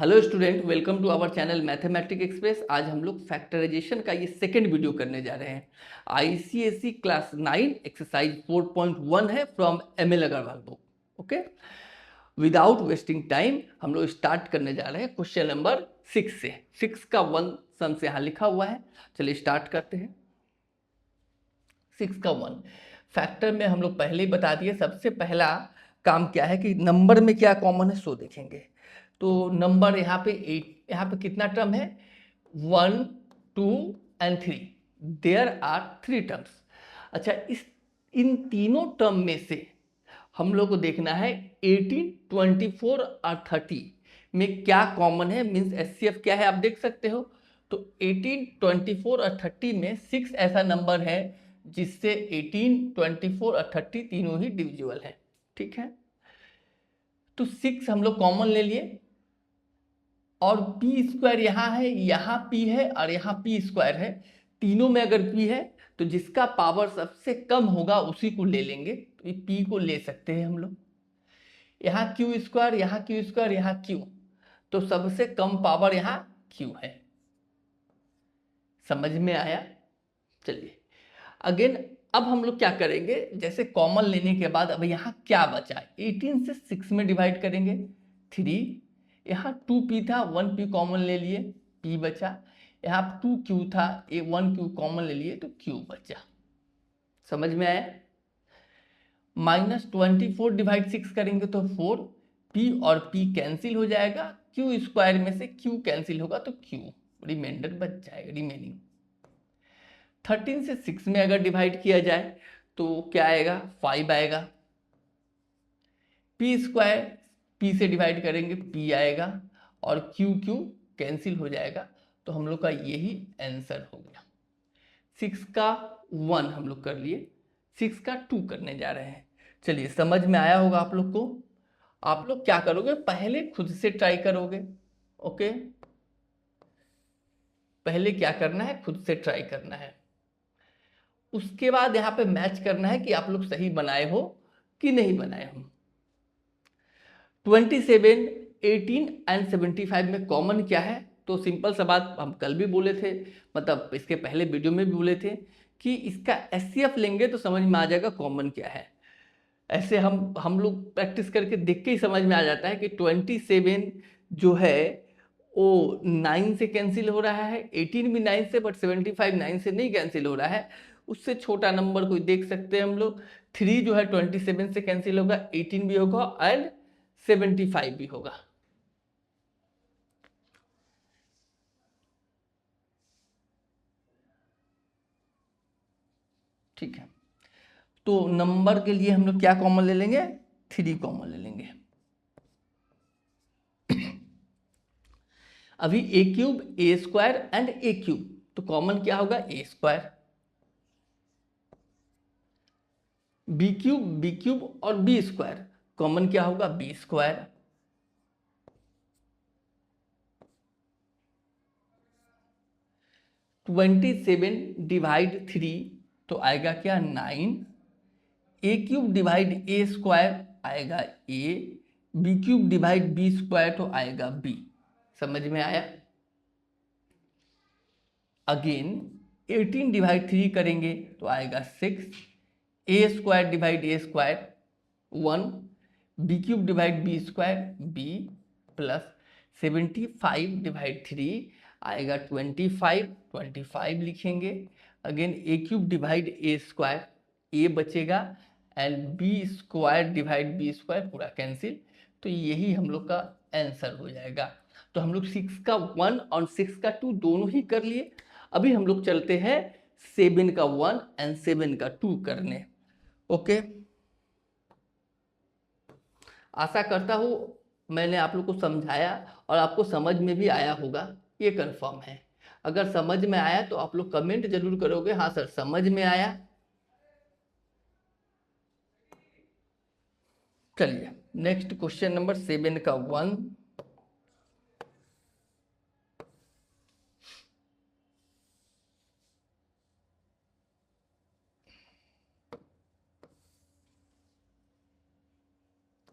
Hello student, welcome to our channel mathematic express. आज हम लोग फैक्टराइजेशन का ये सेकंड वीडियो करने जा रहे हैं। आईसीएसई क्लास 9 एक्सरसाइज 4.1 है from ML Agarwal book. Okay, without wasting time हम लोग स्टार्ट करने जा रहे हैं क्वेश्चन नंबर 6 से। 6 का 1 सम से यहाँ लिखा हुआ है। चलिए स्टार्ट करते हैं। 6 का 1 फैक्टर में हम लोग पहले ही बता दिए। सबसे पहला काम क्या है कि नंबर में क्या कॉमन है सो देखेंगे। तो नंबर यहाँ पे 8, यहाँ पे कितना टर्म है? 1, 2 एंड 3। There are 3 terms. अच्छा, इन तीनों टर्म में से हम लोग को देखना है 18, 24 और 30 में क्या कॉमन है। मीन्स एचसीएफ क्या है आप देख सकते हो। तो 18, 24 और 30 में 6 ऐसा नंबर है जिससे 18, 24 और 30 तीनों ही डिविजिबल है। ठीक है, तो 6 हम लोग कॉमन ले लिए और पी स्क्वायर यहाँ है, यहाँ पी है और यहाँ पी स्क्वायर है। तीनों में अगर पी है तो जिसका पावर सबसे कम होगा उसी को ले लेंगे। तो ये पी को ले सकते हैं हम लोग। यहाँ क्यू स्क्वायर, यहाँ क्यू स्क्वायर, यहाँ क्यू, तो सबसे कम पावर यहाँ क्यू है। समझ में आया? चलिए अगेन, अब हम लोग क्या करेंगे, जैसे कॉमन लेने के बाद अब यहाँ क्या बचा, 18 से 6 में डिवाइड करेंगे 3। यहाँ 2p था, 1p कॉमन ले लिए, p बचा। यहाँ 2q था, 1q कॉमन ले लिए तो q बचा। समझ में आया? -24 डिवाइड 6 करेंगे तो 4, p और p कैंसिल हो जाएगा, q स्क्वायर में से q कैंसिल होगा तो q रिमाइंडर बच जाएगा, रिमेनिंग। 13 से 6 में अगर डिवाइड किया जाए तो क्या आएगा? 5 आएगा। पी स्क्वायर, पी से डिवाइड करेंगे पी आएगा और क्यू क्यू कैंसिल हो जाएगा। तो हम लोग का यही आंसर हो गया। 6 का 1 हम लोग कर लिए, 6 का 2 करने जा रहे हैं। चलिए, समझ में आया होगा आप लोग को। आप लोग क्या करोगे, पहले खुद से ट्राई करोगे। ओके, पहले क्या करना है, खुद से ट्राई करना है। उसके बाद यहाँ पे मैच करना है कि आप लोग सही बनाए हो कि नहीं बनाए हो। 27, 18 एंड 75 में कॉमन क्या है? तो सिंपल सा बात हम कल भी बोले थे, मतलब इसके पहले वीडियो में भी बोले थे कि इसका एचसीएफ लेंगे तो समझ में आ जाएगा कॉमन क्या है। ऐसे हम लोग प्रैक्टिस करके देख के ही समझ में आ जाता है कि 27 जो है वो 9 से कैंसिल हो रहा है, 18 भी 9 से, बट 75 9 से नहीं कैंसिल हो रहा है। उससे छोटा नंबर कोई देख सकते हैं हम लोग। 3 जो है 27 से कैंसिल होगा, 18 भी होगा एंड 75 भी होगा। ठीक है, तो नंबर के लिए हम लोग क्या कॉमन ले लेंगे? 3 कॉमन ले लेंगे। अभी A cube, A square and A cube, तो कॉमन क्या होगा? A square. बी क्यूब और बी स्क्वायर, कॉमन क्या होगा? B square. ट्वेंटी 7 डिवाइड 3 तो आएगा क्या? 9। A cube divide A square आएगा A, B cube divide B square तो आएगा बी। समझ में आया? अगेन 18 डिवाइड 3 करेंगे तो आएगा 6। A square divide A square 1, B cube divide B square B, plus 75 divide 3 आएगा 25, 25 लिखेंगे। Again A cube divide A square, A बचेगा and B square divide B square पूरा कैंसिल। तो यही हम लोग का आंसर हो जाएगा। तो हम लोग 6 का 1 और 6 का 2 दोनों ही कर लिए। अभी हम लोग चलते हैं 7 का 1 एंड 7 का 2 करने। ओके, आशा करता हूँ मैंने आप लोग को समझाया और आपको समझ में भी आया होगा, ये कंफर्म है। अगर समझ में आया तो आप लोग कमेंट जरूर करोगे, हाँ सर समझ में आया। चलिए नेक्स्ट क्वेश्चन नंबर 7 का 1।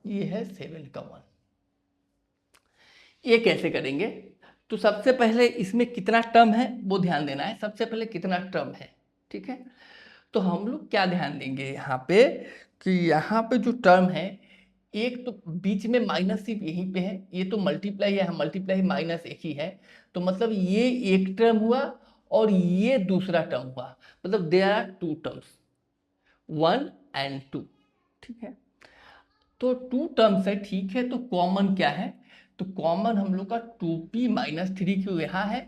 ये है 7 का 1। ये कैसे करेंगे? तो सबसे पहले इसमें कितना टर्म है वो ध्यान देना है। सबसे पहले कितना टर्म है, ठीक है। तो हम लोग क्या ध्यान देंगे यहाँ पे कि यहाँ पे जो टर्म है, एक तो बीच में माइनस सिर्फ यहीं पे है, ये तो मल्टीप्लाई है, मल्टीप्लाई माइनस एक ही है, तो मतलब ये एक टर्म हुआ और ये दूसरा टर्म हुआ, मतलब there are two terms, 1 and 2, ठीक है। तो टू टर्म्स है, ठीक है। तो कॉमन क्या है? तो कॉमन हम लोग का 2p माइनस थ्री क्यू यहाँ है,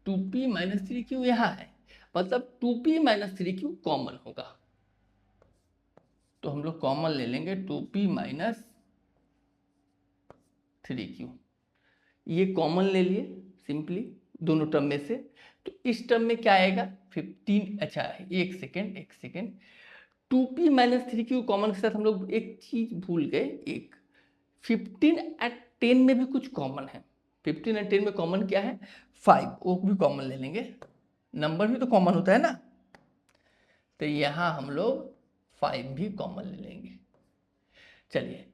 2p माइनस थ्री क्यू यहाँ है, मतलब 2p minus three Q common होगा। तो हम लोग कॉमन ले लेंगे 2p माइनस थ्री क्यू, ये कॉमन ले लिए सिंपली दोनों टर्म में से। तो इस टर्म में क्या आएगा? 15, अच्छा एक second, 2p minus three Q common के साथ हम लोग एक चीज भूल गए, एक 15 और 10 में भी कुछ कॉमन है। 15 और 10 में कॉमन क्या है? 5, वो भी कॉमन ले लेंगे, नंबर भी तो कॉमन होता है ना। तो यहाँ हम लोग 5 भी कॉमन ले लेंगे। चलिए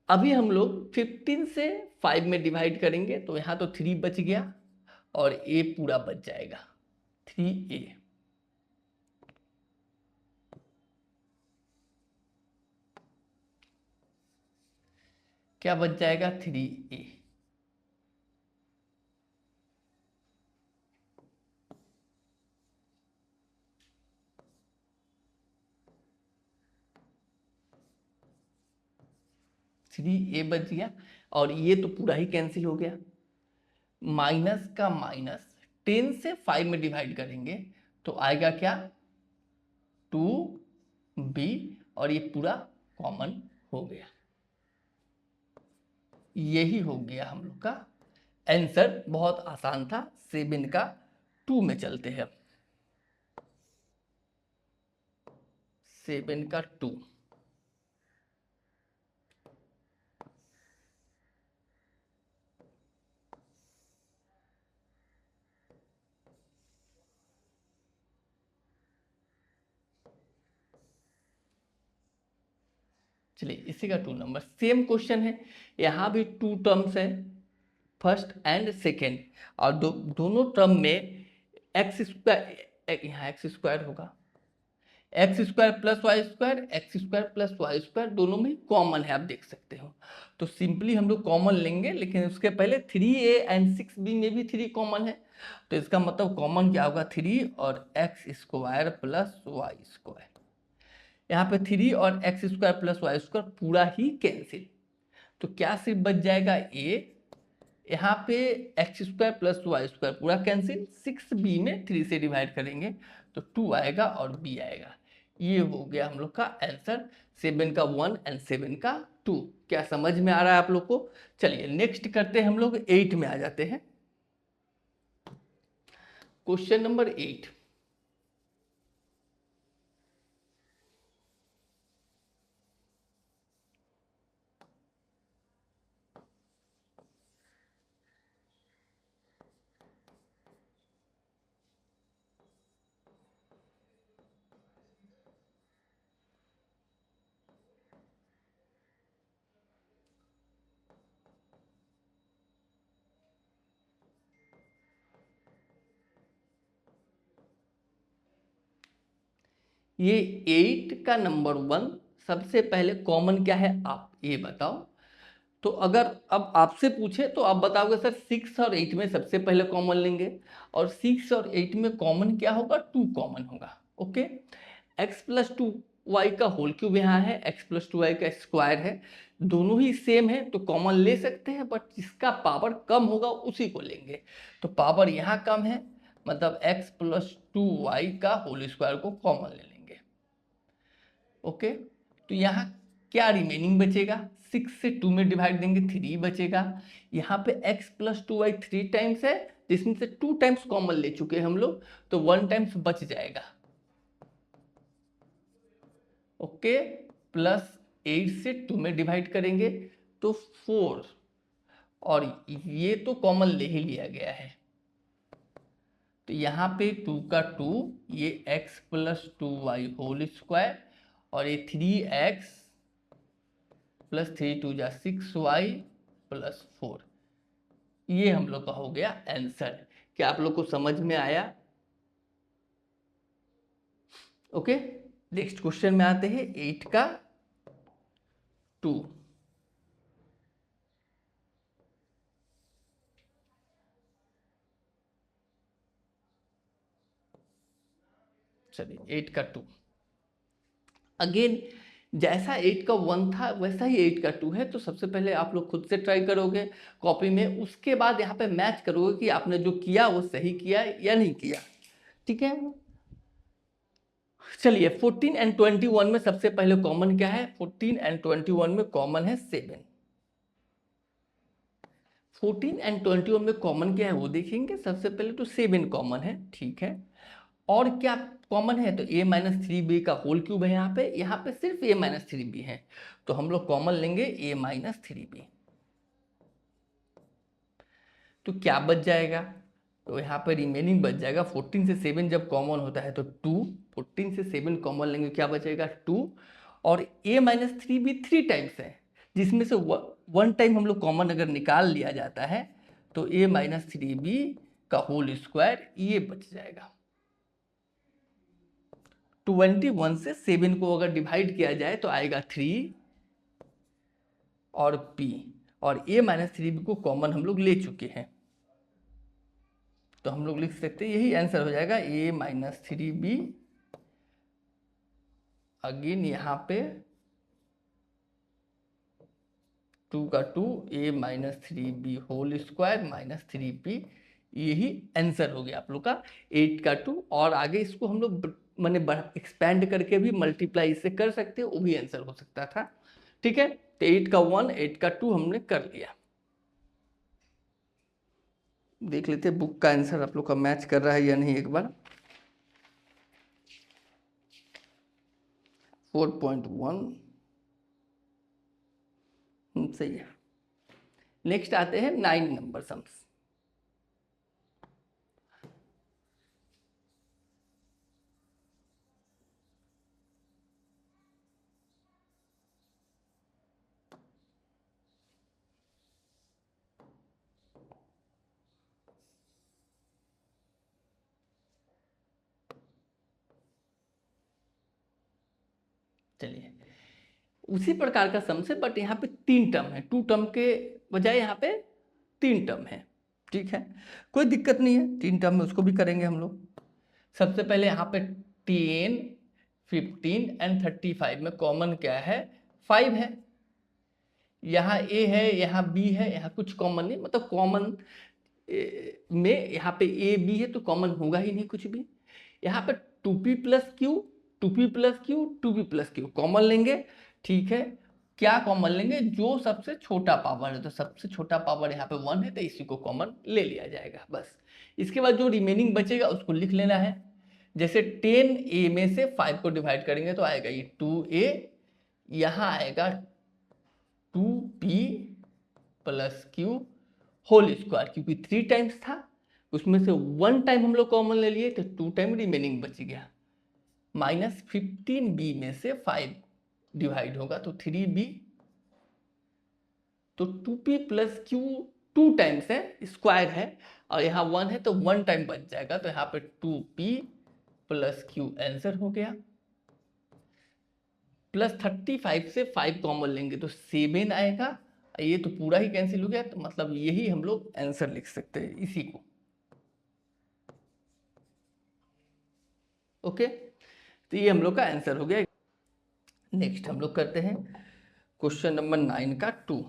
अभी हम लोग 15 से 5 में डिवाइड करेंगे, तो यहाँ तो 3 बच गया और a पूरा बच जाएगा, 3a। क्या बच जाएगा? 3a। थ्री ए बच गया और ये तो पूरा ही कैंसिल हो गया। माइनस का माइनस 10 से 5 में डिवाइड करेंगे तो आएगा क्या? 2b, और ये पूरा कॉमन हो गया। यही हो गया हम लोग का आंसर। बहुत आसान था। 7 का 2 में चलते हैं। 7 का 2, चलिए इसी का 2 नंबर। सेम क्वेश्चन है, यहाँ भी 2 टर्म्स है, फर्स्ट एंड सेकेंड, और दोनों टर्म में एक्स स्क्वायर, यहाँ एक्स स्क्वायर होगा, x square plus y square, x square plus y square, दोनों में कॉमन है, आप देख सकते हो। तो सिंपली हम लोग कॉमन लेंगे, लेकिन उसके पहले 3a एंड 6b में भी 3 कॉमन है, तो इसका मतलब कॉमन क्या होगा? 3 और x square plus y square. यहाँ पे 3 और x square plus y square पूरा ही कैंसिल, तो क्या सिर्फ बच जाएगा a। यहाँ पे x square plus y square पूरा कैंसिल, 6b में 3 से डिवाइड करेंगे तो 2 आएगा और b आएगा। ये हो गया हम लोग का आंसर, 7 का 1 एंड 7 का 2। क्या समझ में आ रहा है आप लोग को? चलिए नेक्स्ट करते हैं, हम लोग 8 में आ जाते हैं। Question number 8। ये 8 का नंबर 1 सबसे पहले कॉमन क्या है आप ये बताओ। तो अगर अब आपसे पूछे तो आप बताओगे सर 6 और 8 में सबसे पहले कॉमन लेंगे, और 6 और 8 में कॉमन क्या होगा? 2 कॉमन होगा। ओके, x प्लस 2y का होल क्यूब यहाँ है, x प्लस 2y का स्क्वायर है, दोनों ही सेम है तो कॉमन ले सकते हैं, बट जिसका पावर कम होगा उसी को लेंगे। तो पावर यहाँ कम है, मतलब x प्लस 2y का होल स्क्वायर को कॉमन ले लेंगे। ओके, तो यहाँ क्या रिमेनिंग बचेगा? 6 से 2 में डिवाइड देंगे, 3 बचेगा। यहाँ पे x प्लस 2y 3 टाइम्स है, जिसमें से 2 टाइम्स कॉमन ले चुके हैं हम लोग, तो 1 टाइम्स बच जाएगा। ओके, प्लस 8 से 2 में डिवाइड करेंगे तो 4, और ये तो कॉमन ले ही लिया गया है, तो यहाँ पे 2 का 2, ये x plus 2y whole square, और ये 3x प्लस 3 2 जा 6y प्लस 4, ये हम लोग का हो गया आंसर। क्या आप लोग को समझ में आया? ओके, नेक्स्ट क्वेश्चन में आते हैं 8 का 2। चलिए 8 का 2 अगेन, जैसा 8 का 1 था वैसा ही 8 का 2 है। तो सबसे पहले आप लोग खुद से ट्राई करोगे कॉपी में, उसके बाद यहाँ पे मैच करोगे कि आपने जो किया वो सही किया या नहीं किया। ठीक है, चलिए 14 एंड 21 में सबसे पहले कॉमन क्या है? 14 एंड 21 में कॉमन है 7। 14 एंड 21 में कॉमन क्या है वो देखेंगे। सबसे पहले तो 7 कॉमन है, ठीक है। और क्या कॉमन है? तो a माइनस थ्री बी का होल क्यूब है यहाँ पे सिर्फ a माइनस थ्री बी है, तो हम लोग कॉमन लेंगे a माइनस थ्री बी। तो क्या बच जाएगा? तो यहाँ पे रिमेनिंग बच जाएगा 14 से 7 जब कॉमन होता है तो 2, 14 से 7 कॉमन लेंगे, क्या बचेगा? 2। और a minus three b 3 times है, जिसमें से 1 टाइम हम लोग कॉमन अगर निकाल लिया जाता है तो a माइनस थ्री बी का होल स्क्वायर ये बच जाएगा। 21 से 7 को अगर डिवाइड किया जाए तो आएगा 3 और p, और a माइनस थ्री बी को कॉमन हम लोग ले चुके हैं, तो हम लोग लिख सकते हैं यही आंसर हो जाएगा a minus three b. Again यहाँ पे 2 का 2 a minus three b whole square minus 3p, यही आंसर हो गया आप लोग का 8 का 2। और आगे इसको हम लोग मैंने एक्सपैंड करके भी मल्टीप्लाई इससे कर सकते हैं, वो भी आंसर हो सकता था। ठीक है, तो 8 का 1 8 का 2 हमने कर लिया। देख लेते हैं बुक का आंसर आप लोग का मैच कर रहा है या नहीं एक बार। 4.1 सही है। नेक्स्ट आते हैं 9 नंबर सम्स। चलिए उसी प्रकार का सम्स है, बट यहाँ पे 3 टर्म है, 2 टर्म के बजाय यहाँ पे 3 टर्म है। ठीक है, कोई दिक्कत नहीं है, 3 टर्म में उसको भी करेंगे हम लोग। सबसे पहले यहाँ पे 10 15 एंड 35 में कॉमन क्या है? 5 है। यहाँ a है, यहाँ b है, यहाँ कुछ कॉमन नहीं, मतलब कॉमन में यहाँ पे a b है तो कॉमन होगा ही नहीं कुछ भी। यहाँ पे 2p plus Q 2p plus Q 2p plus Q common लेंगे। ठीक है, क्या कॉमन लेंगे? जो सबसे छोटा पावर है, तो सबसे छोटा पावर यहाँ पे 1 है तो इसी को कॉमन ले लिया जाएगा बस। इसके बाद जो रिमेनिंग बचेगा उसको लिख लेना है। जैसे 10a में से 5 को डिवाइड करेंगे तो आएगा ये 2a, यहाँ आएगा 2p plus Q whole square, क्योंकि 3 टाइम्स था उसमें से 1 टाइम हम लोग कॉमन ले लिए तो 2 टाइम रिमेनिंग बच गया। माइनस 15b में से 5 डिवाइड होगा तो 3b, तो 2p प्लस क्यू 2 टाइम्स है, स्क्वायर है, और यहाँ 1 है तो 1 टाइम बच जाएगा, तो यहाँ पे 2p प्लस क्यू आंसर हो गया। प्लस 35 से 5 कॉमन लेंगे तो 7 आएगा, ये तो पूरा ही कैंसिल हो गया, तो मतलब यही हम लोग आंसर लिख सकते हैं इसी को। ओके, तो ये हम लोग का आंसर हो गया। नेक्स्ट हम लोग करते हैं क्वेश्चन नंबर 9 का 2।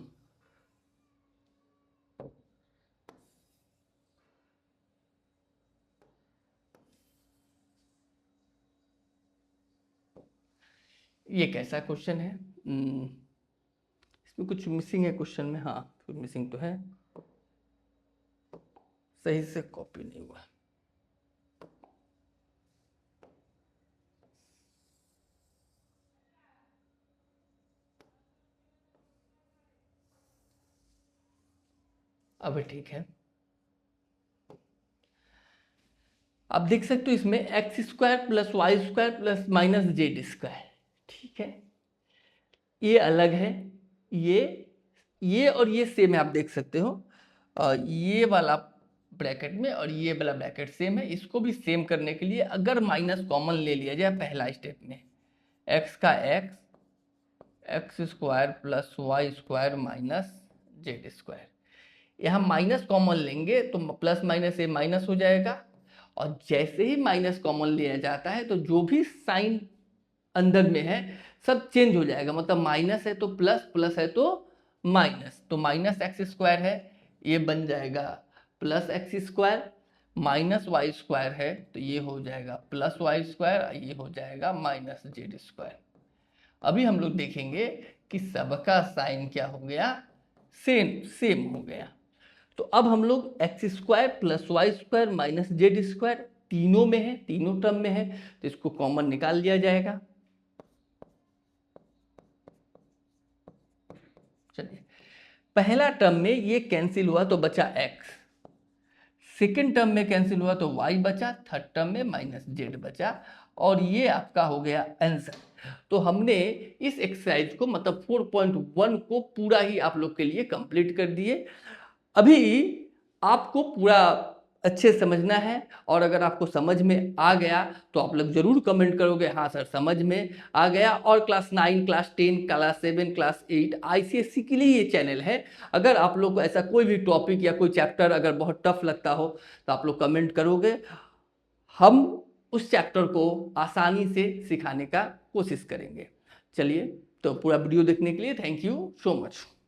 ये कैसा क्वेश्चन है? इसमें कुछ मिसिंग है क्वेश्चन में, हाँ कुछ मिसिंग तो है, सही से कॉपी नहीं हुआ। अब ठीक है, आप देख सकते हो इसमें x square plus y square plus minus z square. ठीक है, ये अलग है, ये और ये सेम है, आप देख सकते हो। ये वाला ब्रैकेट में और ये वाला ब्रैकेट सेम है। इसको भी सेम करने के लिए अगर माइनस कॉमन ले लिया जाए पहला स्टेप में, एक्स का x square plus y square minus z square, यहाँ माइनस कॉमन लेंगे तो प्लस माइनस ये माइनस हो जाएगा, और जैसे ही माइनस कॉमन लिया जाता है तो जो भी साइन अंदर में है सब चेंज हो जाएगा, मतलब माइनस है तो प्लस, प्लस है तो माइनस, तो माइनस एक्स स्क्वायर है ये बन जाएगा plus x square, minus y square है तो ये हो जाएगा प्लस वाई स्क्वायर, ये हो जाएगा माइनस जेड स्क्वायर। अभी हम लोग देखेंगे कि सबका साइन क्या हो गया, सेम हो गया। तो अब हम लोग x square plus y square minus z square तीनों में है, तीनों टर्म में है, तो इसको कॉमन निकाल लिया जाएगा। चलिए, पहला टर्म में ये कैंसिल हुआ तो बचा एक्स, सेकेंड टर्म में कैंसिल हुआ तो वाई बचा, थर्ड टर्म में माइनस जेड बचा, और ये आपका हो गया आंसर। तो हमने इस एक्सरसाइज को मतलब 4.1 को पूरा ही आप लोग के लिए कंप्लीट कर दिए। अभी आपको पूरा अच्छे समझना है, और अगर आपको समझ में आ गया तो आप लोग जरूर कमेंट करोगे हाँ सर समझ में आ गया। और class 9, class 10, class 7, class 8 ICSC के लिए ये चैनल है। अगर आप लोग को ऐसा कोई भी टॉपिक या कोई चैप्टर अगर बहुत टफ लगता हो तो आप लोग कमेंट करोगे, हम उस चैप्टर को आसानी से सिखाने का कोशिश करेंगे। चलिए, तो पूरा वीडियो देखने के लिए थैंक यू सो मच।